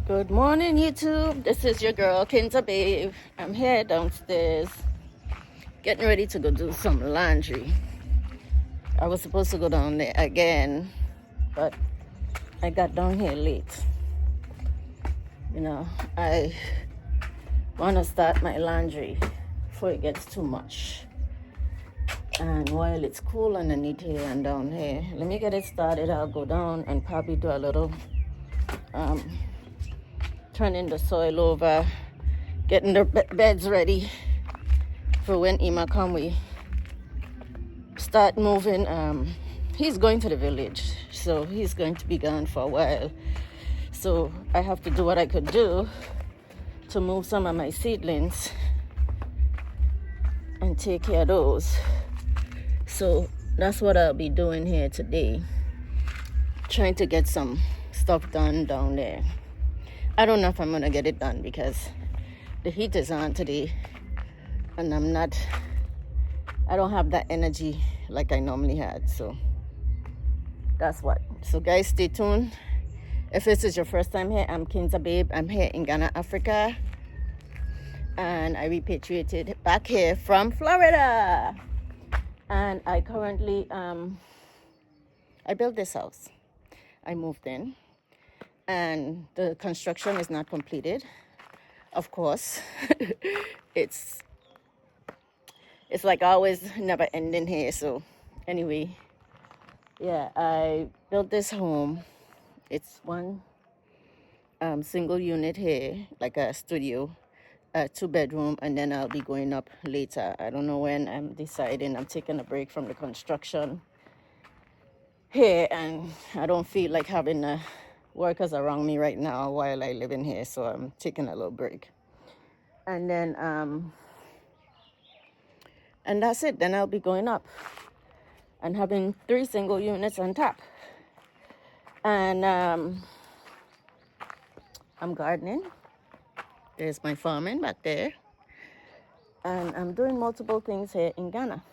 Good morning, YouTube. This is your girl, Babe. I'm here downstairs getting ready to go do some laundry. I was supposed to go down there again, but I got down here late. I want to start my laundry before it gets too much. And while it's cool underneath here and down here, let me get it started. I'll go down and probably do a little turning the soil over, getting the beds ready for when Ima come. We start moving. He's going to the village, so he's going to be gone for a while. So I have to do what I could do to move some of my seedlings and take care of those. So that's what I'll be doing here today, trying to get some stuff done down there. I don't know if I'm gonna get it done because the heat is on today and I don't have that energy like I normally had. So that's what. So guys, stay tuned. If this is your first time here, I'm Babe. I'm here in Ghana, Africa, and I repatriated back here from Florida. And I currently I built this house. I moved in and the construction is not completed, of course. it's like always never ending here. So anyway, yeah, I built this home. It's one single unit here, like a studio, a 2-bedroom, and then I'll be going up later. I don't know when. I'm deciding. I'm taking a break from the construction here, and I don't feel like having workers around me right now while I live in here, so I'm taking a little break. And then and that's it. Then I'll be going up and having 3 single units on top. And I'm gardening. There's my farming back there. And I'm doing multiple things here in Ghana.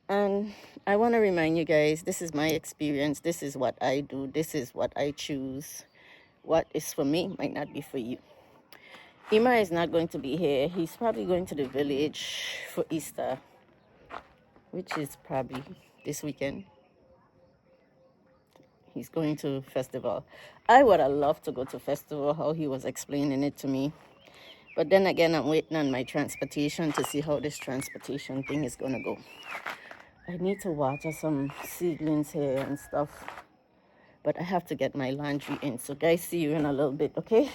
And I want to remind you guys, this is my experience. This is what I do. This is what I choose. What is for me might not be for you. Ima is not going to be here. He's probably going to the village for Easter, which is probably this weekend. He's going to festival. I would have loved to go to festival, how he was explaining it to me. But then again, I'm waiting on my transportation to see how this transportation thing is going to go. I need to water some seedlings here and stuff. But I have to get my laundry in. So guys, see you in a little bit, okay?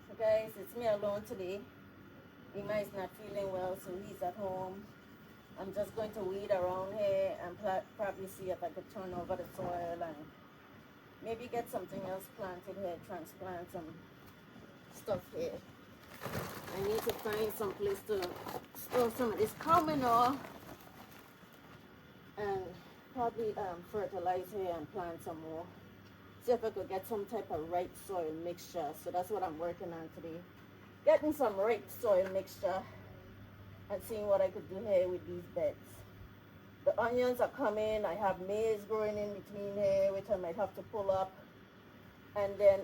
So guys, it's me alone today. Ima is not feeling well, so he's at home. I'm just going to weed around here and probably see if I could turn over the soil and maybe get something else planted here, transplant some stuff here. I need to find some place to store some of this cow manure and probably fertilize here and plant some more. See if I could get some type of right soil mixture. So that's what I'm working on today. Getting some right soil mixture and seeing what I could do here with these beds. The onions are coming. I have maize growing in between here, which I might have to pull up. And then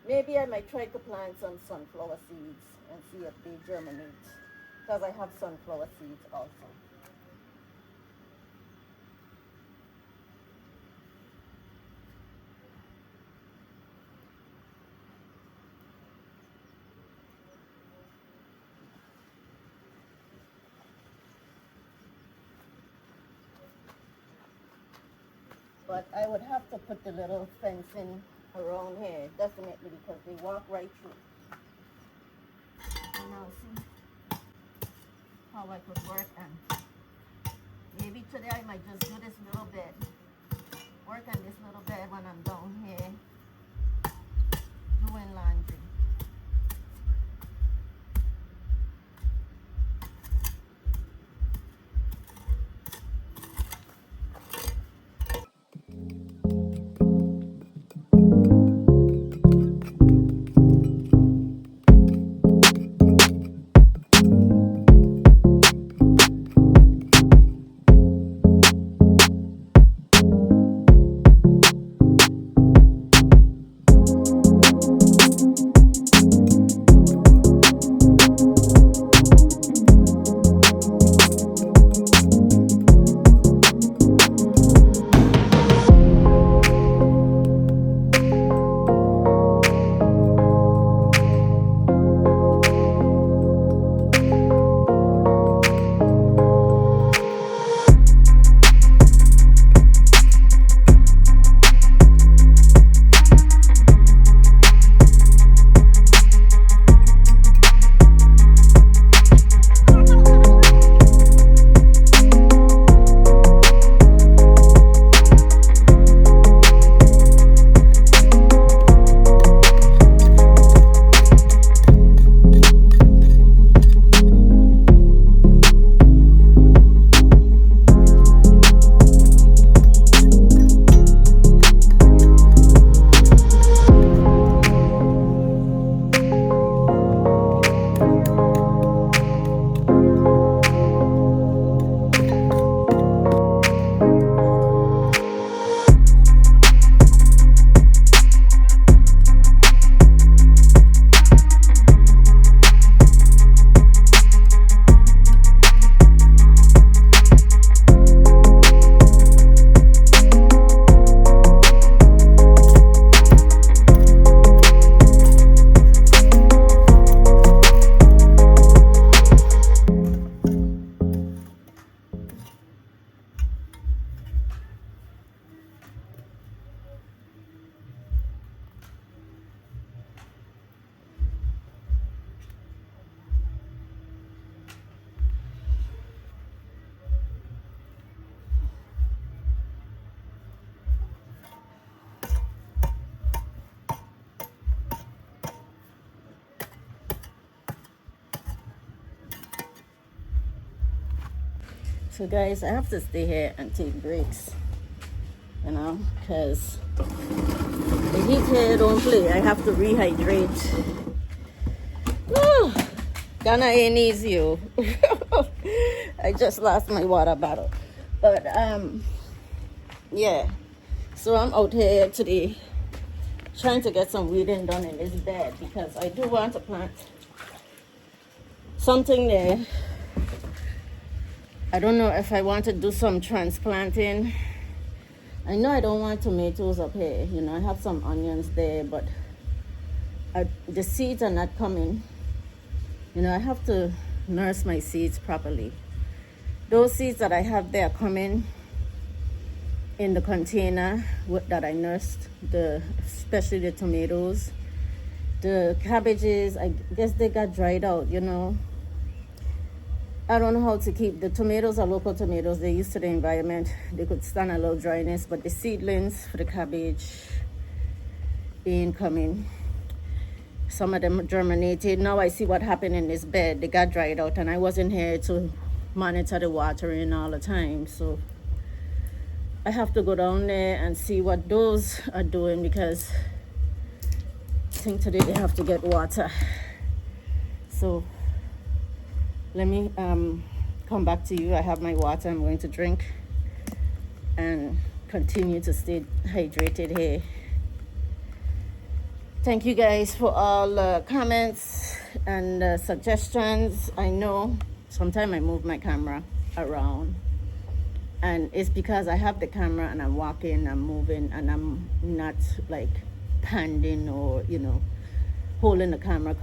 maybe I might try to plant some sunflower seeds and see if they germinate, because I have sunflower seeds also. But I would have to put the little fencing around here, definitely, because they walk right through. And I'll see how I could work, and maybe today I might just do this little bit, work on this little bit when I'm down here doing laundry. So guys, I have to stay here and take breaks, you know, because the heat here don't play. I have to rehydrate. Whew. Ghana ain't easy, oh. I just lost my water bottle. But yeah, so I'm out here today trying to get some weeding done in this bed, because I do want to plant something there. I don't know if I want to do some transplanting. I know I don't want tomatoes up here. You know, I have some onions there, but the seeds are not coming. You know, I have to nurse my seeds properly. Those seeds that I have there are coming in the container that I nursed, especially the tomatoes. The cabbages, I guess they got dried out, you know. I don't know how to keep the tomatoes. Are local tomatoes. They're used to the environment. They could stand a little dryness, but the seedlings for the cabbage ain't coming. Some of them germinated. Now I see what happened in this bed. They got dried out, and I wasn't here to monitor the watering all the time. So I have to go down there and see what those are doing, because I think today they have to get water. So let me come back to you. I have my water I'm going to drink and continue to stay hydrated here. Thank you guys for all comments and suggestions. I know sometimes I move my camera around, and it's because I have the camera and I'm walking, I'm moving, and I'm not like panning or, you know, holding the camera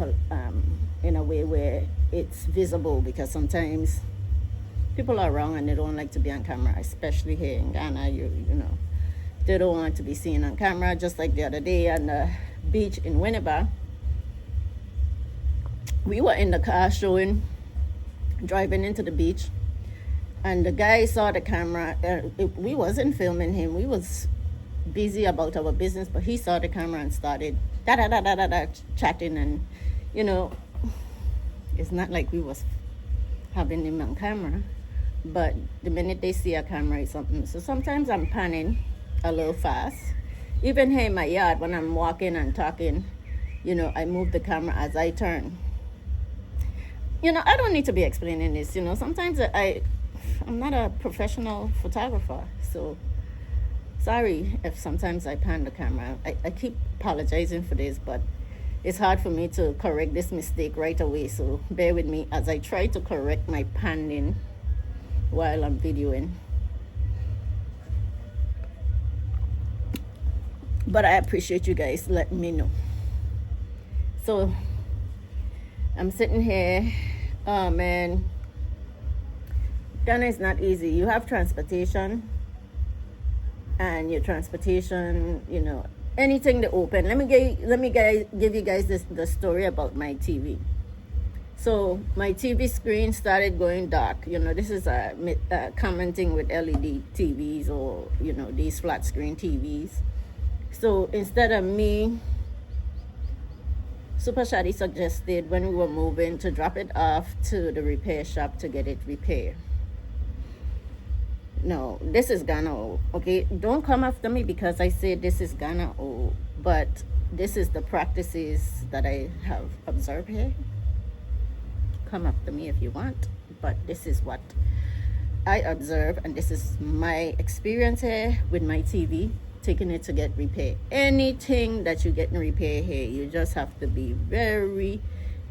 in a way where it's visible, because sometimes people are wrong and they don't like to be on camera, especially here in Ghana. You know, They don't want to be seen on camera. Just like the other day on the beach in Winnipeg, we were in the car driving into the beach, and the guy saw the camera. We wasn't filming him. We was busy about our business, but he saw the camera and started da da da da da da chatting, and you know, it's not like we was having him on camera, but the minute they see a camera is something. So sometimes I'm panning a little fast. Even here in my yard, when I'm walking and talking, you know, I move the camera as I turn. You know, I don't need to be explaining this. You know, sometimes I'm not a professional photographer, so sorry if sometimes I pan the camera. I keep apologizing for this, but it's hard for me to correct this mistake right away, so bear with me as I try to correct my panning while I'm videoing. But I appreciate you guys letting me know. So I'm sitting here. Oh man, Ghana is not easy. You have transportation, and your transportation, you know, anything to open. Let me give you guys the story about my TV. So my TV screen started going dark. You know, this is commenting with LED TVs, or you know, these flat screen TVs. So instead of me, Super Shadi suggested when we were moving to drop it off to the repair shop to get it repaired. No, this is Ghana, okay? Don't come after me because I say this is Ghana, but this is the practices that I have observed here. Come after me if you want, but this is what I observe, and this is my experience here with my TV, taking it to get repaired. Anything that you get in repair here, you just have to be very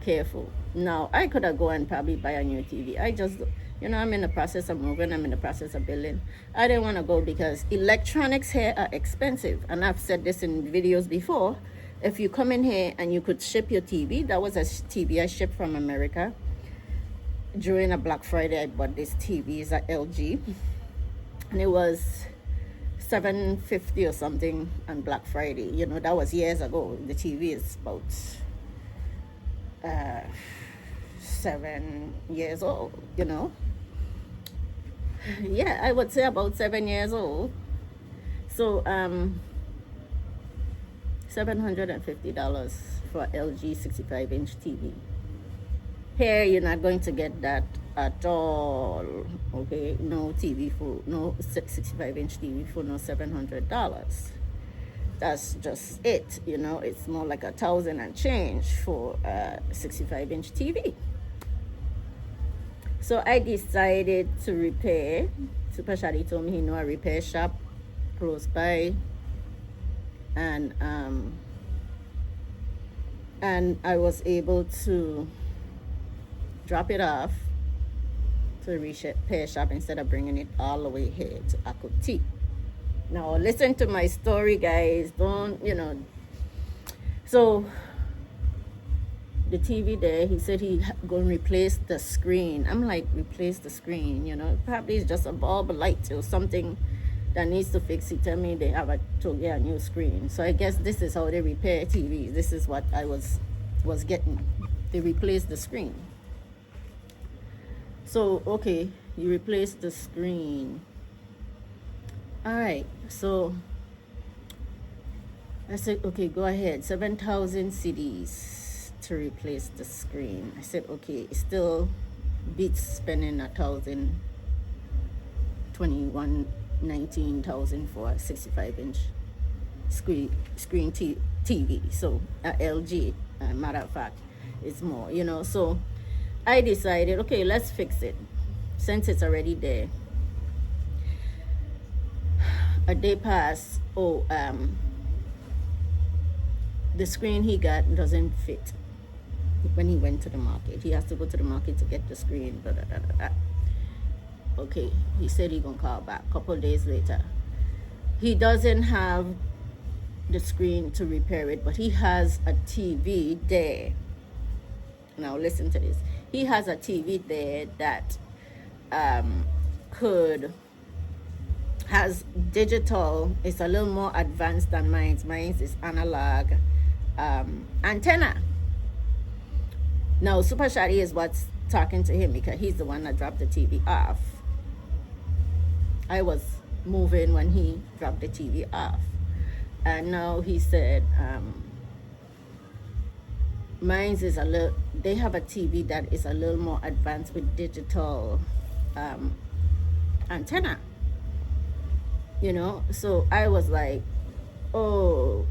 careful. Now, I could have gone and probably buy a new TV. I just, you know, I'm in the process of moving. I'm in the process of building. I didn't want to go because electronics here are expensive. And I've said this in videos before. If you come in here and you could ship your TV, that was a TV I shipped from America. During a Black Friday, I bought this TV. It's a LG. And it was $750 or something on Black Friday. You know, that was years ago. The TV is about 7 years old, you know. Yeah, I would say about 7 years old. So $750 for LG 65-inch TV. Here you're not going to get that at all. Okay, no 65-inch TV for no $700. That's just it. You know, it's more like $1,000 and change for a 65-inch TV. So I decided to repair. Super Shadi told me he knew a repair shop close by, and I was able to drop it off to the repair shop instead of bringing it all the way here to Akuti. Now listen to my story, guys. Don't, you know. So the TV there, he said he going to replace the screen. I'm like, replace the screen, you know, probably it's just a bulb light or something that needs to fix. He tell me they have to get a new screen. So I guess this is how they repair TVs. This is what I was getting. They replace the screen. So okay, you replace the screen. All right, so I said, okay, go ahead. 7,000 CDs to replace the screen. I said, okay, it still beats spending 19,000 for a 65-inch screen TV. So LG, matter of fact, it's more, you know. So I decided, okay, let's fix it since it's already there. A day passed. The screen he got doesn't fit. When he went to the market, he has to go to the market to get the screen. Blah, blah, blah, blah. Okay, he said he gonna call back. A couple of days later, he doesn't have the screen to repair it, but he has a TV there. Now listen to this. He has a TV there that could has digital. It's a little more advanced than mine. Mine is analog antenna. Now Super Shady is what's talking to him because he's the one that dropped the TV off. I was moving when he dropped the TV off, and now he said mine's is a little, they have a TV that is a little more advanced with digital antenna, you know. So I was like, oh,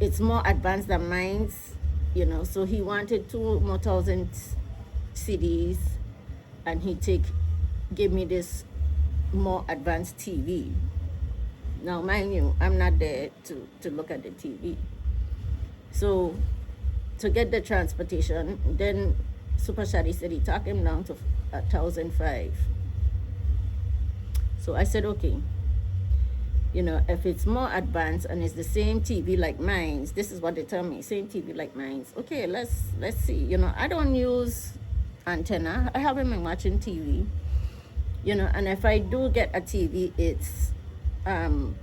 it's more advanced than mine's, you know. So he wanted 2,000 CDs, and he give me this more advanced TV. Now mind you, I'm not there to look at the TV. So to get the transportation, then Super Shady said he talked him down to 1,005. So I said, okay, you know, if it's more advanced and it's the same TV like mine's, this is what they tell me, same TV like mine's. Okay, let's see. You know, I don't use antenna. I haven't been watching TV. You know, and if I do get a TV, it's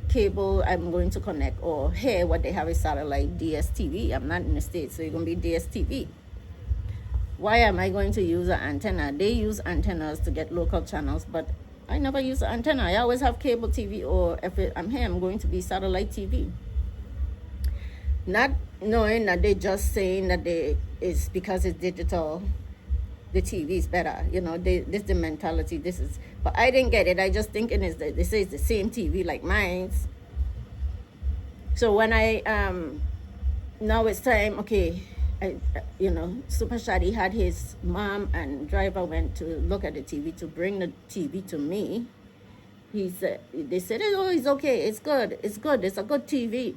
cable I'm going to connect, or here what they have is satellite DSTV. I'm not in the States, so you're going to be DSTV. Why am I going to use an antenna? They use antennas to get local channels, but I never use an antenna. I always have cable TV, or if I'm here, I'm going to be satellite TV. Not knowing that they're just saying that it's because it's digital, the TV is better. You know, this is the mentality. This is, but I didn't get it. I just thinking is that they say it's the same TV like mine's. So when I now it's time. Okay, you know, Super Shady had his mom and driver went to look at the TV to bring the TV to me. They said, oh, it's okay, it's good, it's a good TV.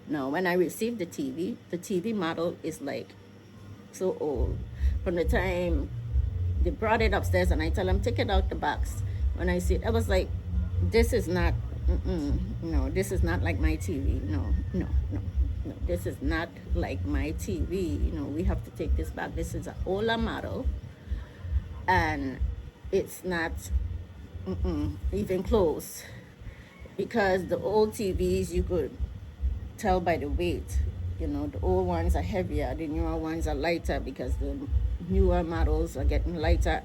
Now when I received the TV model is like so old. From the time they brought it upstairs and I tell them take it out the box, when I see it, I was like, this is not, no, this is not like my TV. No, this is not like my TV. You know, we have to take this back. This is an older model, and it's not even close, because the old TVs you could tell by the weight. You know, the old ones are heavier, the newer ones are lighter, because the newer models are getting lighter,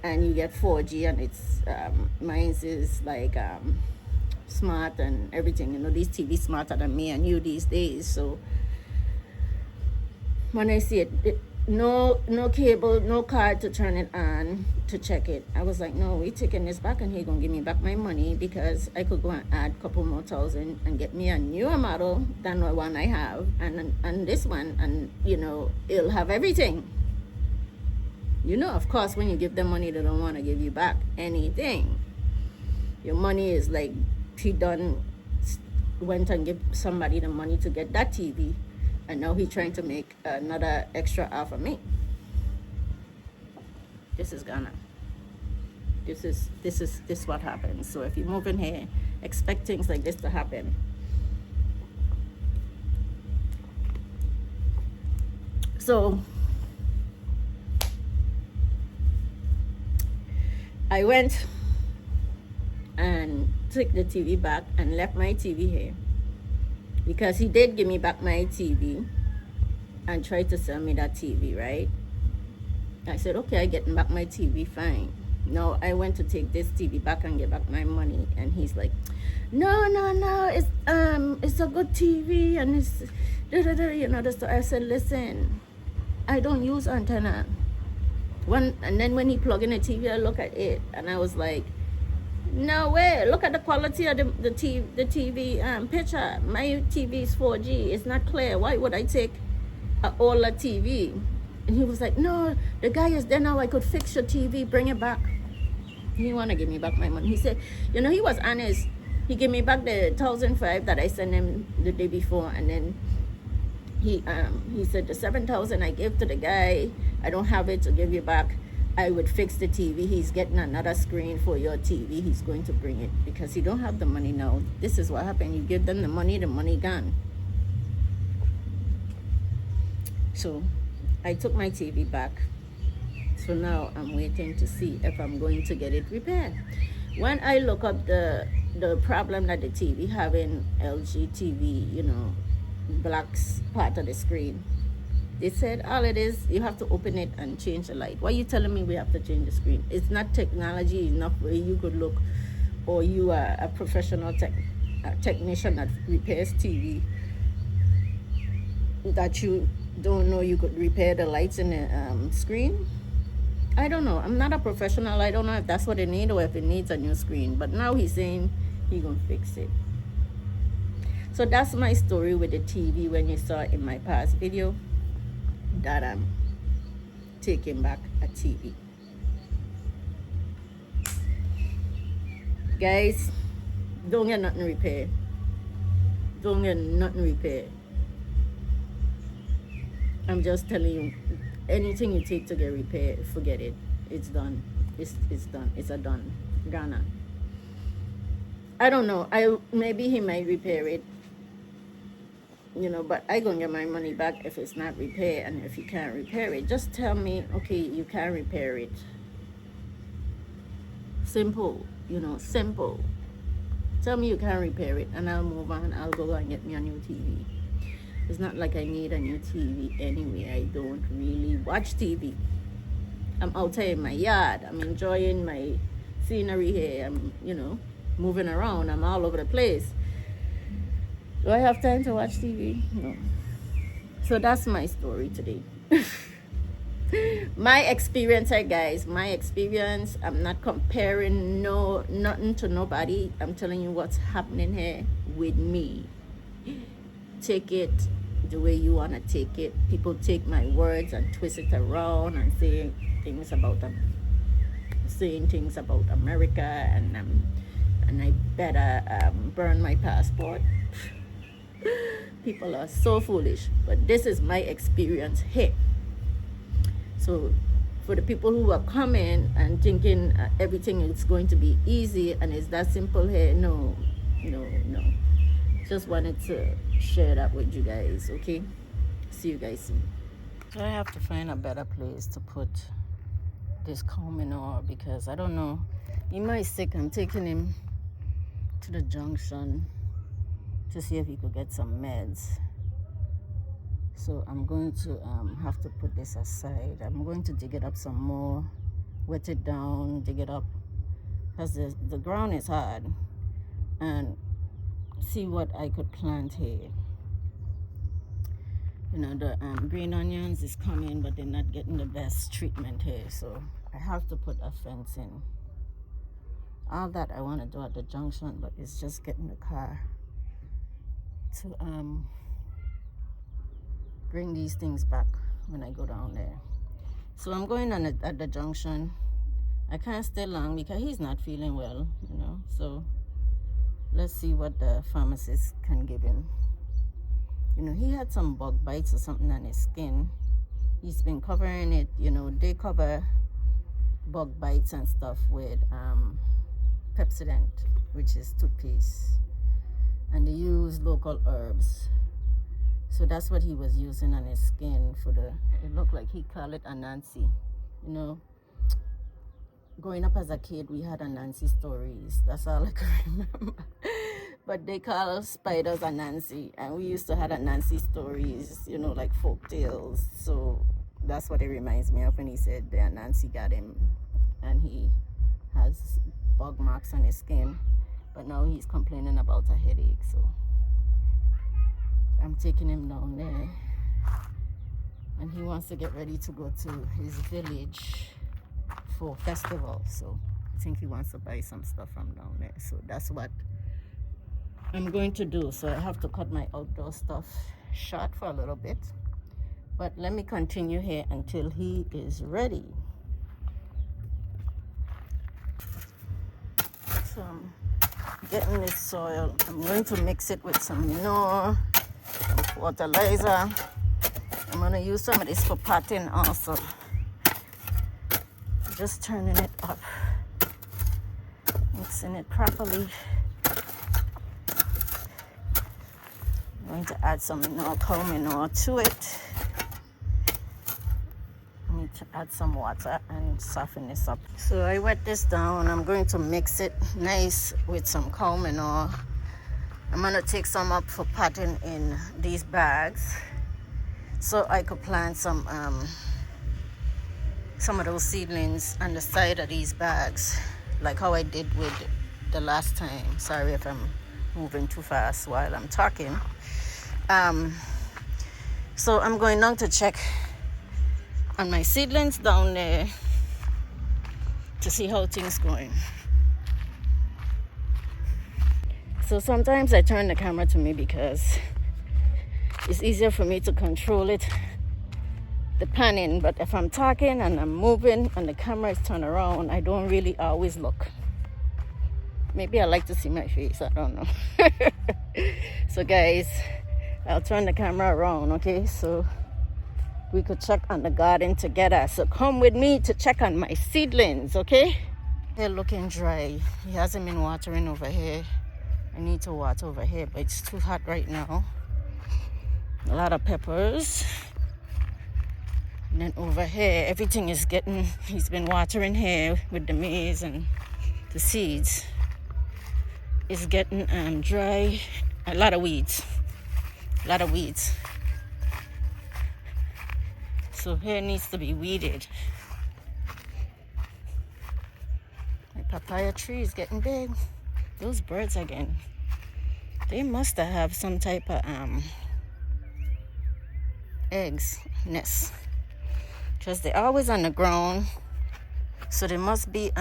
and you get 4G, and it's mine's is like smart and everything. You know, these TVs smarter than me and you these days. So when I see it, no cable, no card to turn it on to check it, I was like, no, we taking this back, and he gonna give me back my money, because I could go and add a couple more thousand and get me a newer model than the one I have, and this one, and you know, it'll have everything. You know, of course, when you give them money, they don't want to give you back anything. Your money is like, he went and give somebody the money to get that TV, and now he's trying to make another extra off of me. This is Ghana. This is what happens. So if you move in here, expect things like this to happen. So I went and took the TV back and left my TV here, because he did give me back my TV and tried to sell me that TV, right? I said, okay, I get back my TV, fine. No, I went to take this TV back and get back my money, and he's like, no, it's a good TV, and it's you know. So I said, listen, I don't use antenna. And then when he plugged in the TV, I look at it, and I was like, no way, look at the quality of the TV picture. My TV is 4G, it's not clear. Why would I take an older TV? And he was like, no, the guy is there now, I could fix your TV, bring it back. He didn't want to give me back my money. He said, you know, he was honest. He gave me back the 1,005 that I sent him the day before, and then he said the 7,000 I gave to the guy, I don't have it to give you back. I would fix the TV. He's getting another screen for your TV. He's going to bring it, because he don't have the money now. This is what happened. You give them the money gone. So I took my TV back. So now I'm waiting to see if I'm going to get it repaired. When I look up the problem that the TV having, LG TV, black part of the screen, they said all it is, you have to open it and change the light. Why are you telling me we have to change the screen? It's not technology enough where you could look, or you are a professional technician that repairs TV, that you don't know you could repair the lights in the screen? I don't know. I'm not a professional. I don't know if that's what it needs or if it needs a new screen. But now he's saying he's going to fix it. So that's my story with the TV when you saw it in my past video, that I'm taking back a TV. Guys, don't get nothing repaired. Don't get nothing repaired. I'm just telling you, anything you take to get repaired, forget it. It's done. It's done. It's a done. Ghana. I don't know. Maybe he might repair it. But I gonna get my money back if it's not repaired. And if you can't repair it, just tell me, okay, you can't repair it. Simple. Simple. Tell me you can't repair it, and I'll move on. I'll go and get me a new TV. It's not like I need a new TV anyway. I don't really watch TV. I'm out here in my yard. I'm enjoying my scenery here. I'm, moving around. I'm all over the place. Do I have time to watch TV? No. So that's my story today. My experience here, guys. My experience. I'm not comparing nothing to nobody. I'm telling you what's happening here with me. Take it the way you want to take it. People take my words and twist it around and say things about them, saying things about America, and I better burn my passport. People are so foolish, but this is my experience here. So for the people who are coming and thinking everything is going to be easy and it's that simple here, no. Just wanted to share that with you guys. Okay, see you guys soon. So I have to find a better place to put this combing or, because I don't know, he might sick. I'm taking him to the junction to see if he could get some meds. So I'm going to have to put this aside. I'm going to dig it up some more, wet it down, dig it up, because the ground is hard, and see what I could plant here. The green onions is coming, but they're not getting the best treatment here, so I have to put a fence in. All that I want to do at the junction, but it's just getting the car to bring these things back when I go down there. So I'm going on at the junction. I can't stay long because he's not feeling well, so let's see what the pharmacist can give him. He had some bug bites or something on his skin. He's been covering it. They cover bug bites and stuff with Pepsodent, which is toothpaste, and they use local herbs. So that's what he was using on his skin it looked like he called it Anansi. Growing up as a kid, we had Anansi stories. That's all I can remember. But they call spiders Anansi, and we used to have Anansi stories, like folk tales. So that's what it reminds me of when he said the Anansi got him, and he has bug marks on his skin. But now he's complaining about a headache, so I'm taking him down there, and he wants to get ready to go to his village for festival. So I think he wants to buy some stuff from down there. So that's what I'm going to do. So I have to cut my outdoor stuff short for a little bit, but let me continue here until he is ready. So I'm getting this soil. I'm going to mix it with some manure, some fertilizer. I'm going to use some of this for potting also. Just turning it up, mixing it properly. I'm going to add some manure, cow manure to it. Let me to add some water and soften this up. So I wet this down. I'm going to mix it nice with some cow manure. I'm going to take some up for potting in these bags so I could plant some of those seedlings on the side of these bags, like how I did with the last time. Sorry if I'm moving too fast while I'm talking. So I'm going down to check on my seedlings down there to see how things going. So sometimes I turn the camera to me because it's easier for me to control it, the panning. But if I'm talking and I'm moving and the camera is turned around, I don't really always look. Maybe I like to see my face, I don't know. So guys, I'll turn the camera around, okay? So we could check on the garden together. So come with me to check on my seedlings, okay? They're looking dry. He hasn't been watering over here. I need to water over here, but it's too hot right now. A lot of peppers. And then over here, everything is getting, he's been watering here with the maize and the seeds. It's getting dry. A lot of weeds. So here needs to be weeded. My papaya tree is getting big. Those birds again. They must have some type of eggs, nests. Because they're always on the ground. So they must be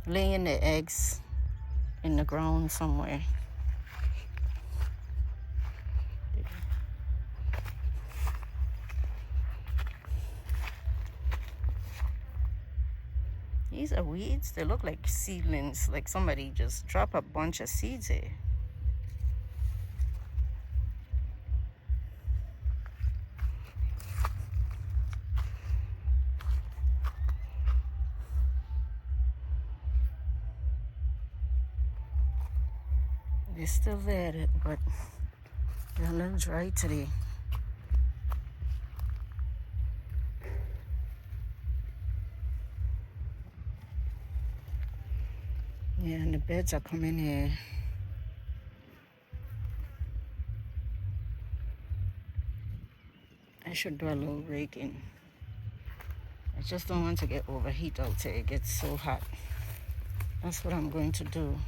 laying their eggs in the ground somewhere. These are weeds. They look like seedlings, like somebody just dropped a bunch of seeds here. They're still there, but they're a little dry today. Yeah, and the birds are coming here. I should do a little raking. I just don't want to get overheat out here. It gets so hot. That's what I'm going to do.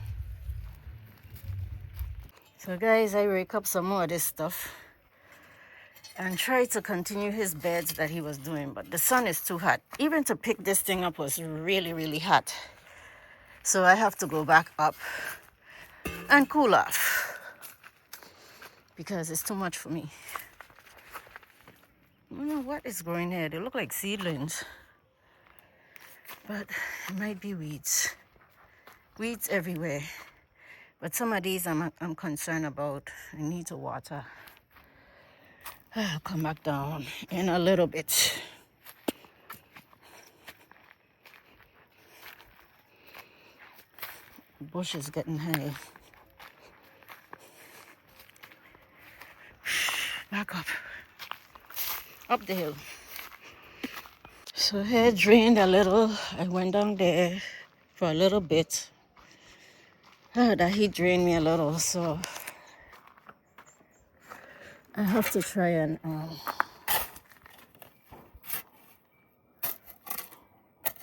So guys, I rake up some more of this stuff and try to continue his beds that he was doing, but the sun is too hot. Even to pick this thing up was really, really hot. So I have to go back up and cool off because it's too much for me. I don't know what is growing here. They look like seedlings, but it might be weeds. Weeds everywhere. But some of these I'm concerned about. I need to water. I'll come back down in a little bit. The bush is getting high. Back up. Up the hill. So here drained a little. I went down there for a little bit. The heat drained me a little, so I have to try and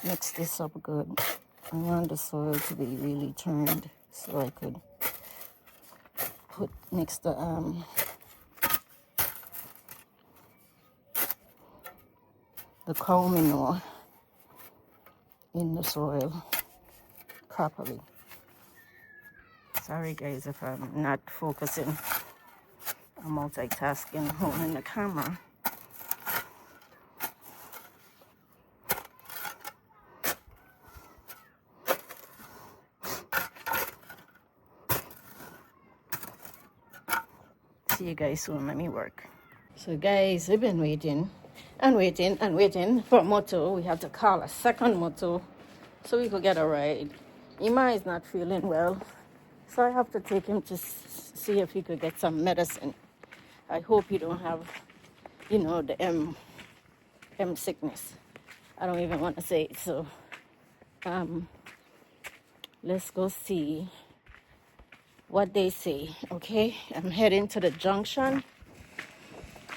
mix this up good. I want the soil to be really turned so I could mix the cow manure in the soil properly. Sorry guys if I'm not focusing. I'm multitasking, holding the camera. See you guys soon. Let me work. So guys, we've been waiting and waiting and waiting for Moto. We have to call a second Moto so we could get a ride. Ima is not feeling well, so I have to take him to see if he could get some medicine. I hope he don't have, the sickness. I don't even want to say it. So let's go see what they say. Okay, I'm heading to the junction.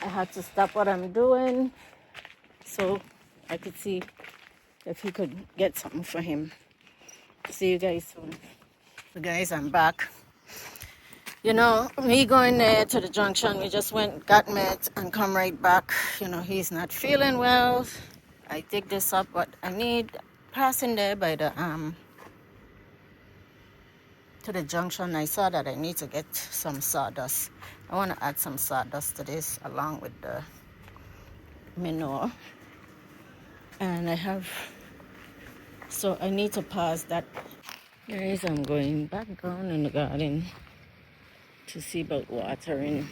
I had to stop what I'm doing so I could see if he could get something for him. See you guys soon. So guys, I'm back. You know, me going there to the junction, we just went, got met, and come right back. You know, he's not feeling well. I take this up, but I need passing there by the to the junction. I saw that I need to get some sawdust. I want to add some sawdust to this along with the manure. And I have, so I need to pass that. Guys, I'm going back down in the garden to see about watering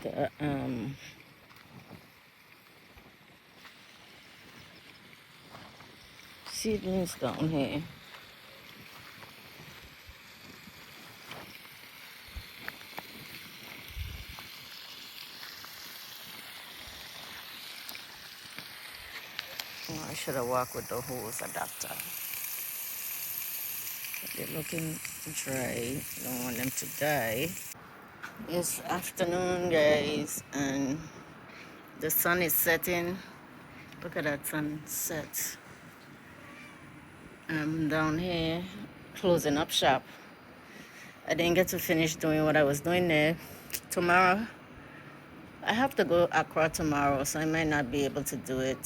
the seedlings down here. Oh, I should have walked with the hose adapter. But they're looking dry. Don't want them to die. It's afternoon, guys, and the sun is setting. Look at that sunset. I'm down here closing up shop. I didn't get to finish doing what I was doing there. Tomorrow, I have to go Accra tomorrow, so I might not be able to do it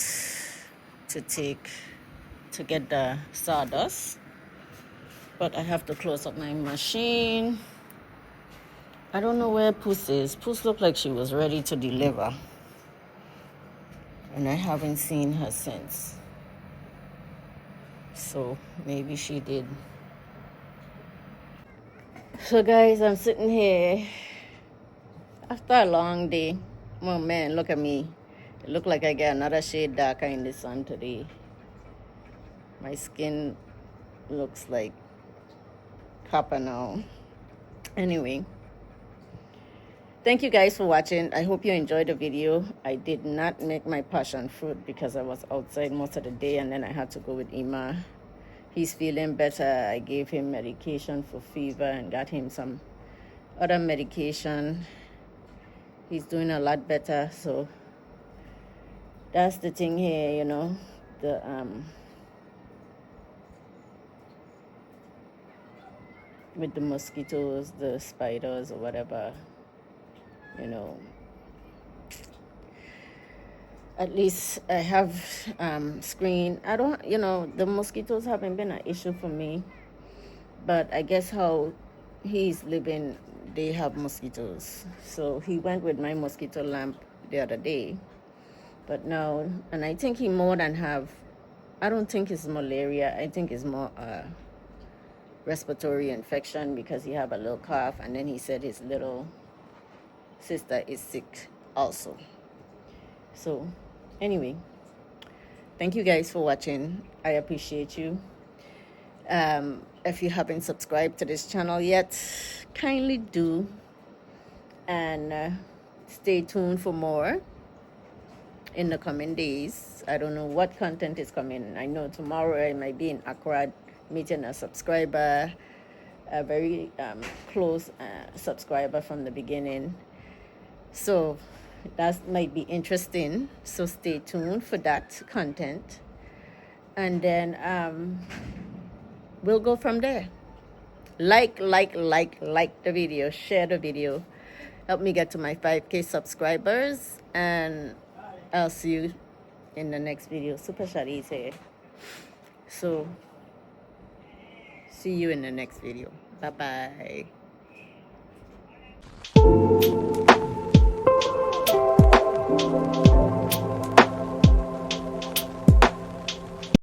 to get the sawdust. But I have to close up my machine. I don't know where Puss is. Puss looked like she was ready to deliver. And I haven't seen her since. So maybe she did. So guys, I'm sitting here after a long day. Oh man, look at me. It looked like I got another shade darker in the sun today. My skin looks like copper now. Anyway, thank you guys for watching. I hope you enjoyed the video. I did not make my passion fruit because I was outside most of the day, and then I had to go with Ima. He's feeling better. I gave him medication for fever and got him some other medication. He's doing a lot better. So that's the thing here, you know, the with the mosquitoes, the spiders or whatever, you know. At least I have screen. I don't, you know, the mosquitoes haven't been an issue for me, but I guess how he's living, they have mosquitoes. So he went with my mosquito lamp the other day, but now, and I think he more than have, I don't think it's malaria. I think it's more respiratory infection because he have a little cough, and then he said his little sister is sick also. So anyway, thank you guys for watching. I appreciate you. If you haven't subscribed to this channel yet, kindly do, and stay tuned for more in the coming days. I don't know what content is coming. I know tomorrow I might be in Accra meeting a subscriber, a very close subscriber from the beginning. So that might be interesting. So stay tuned for that content. And then we'll go from there. Like the video, share the video. Help me get to my 5K subscribers. And I'll see you in the next video. Super Shari's here. So see you in the next video. Bye-bye.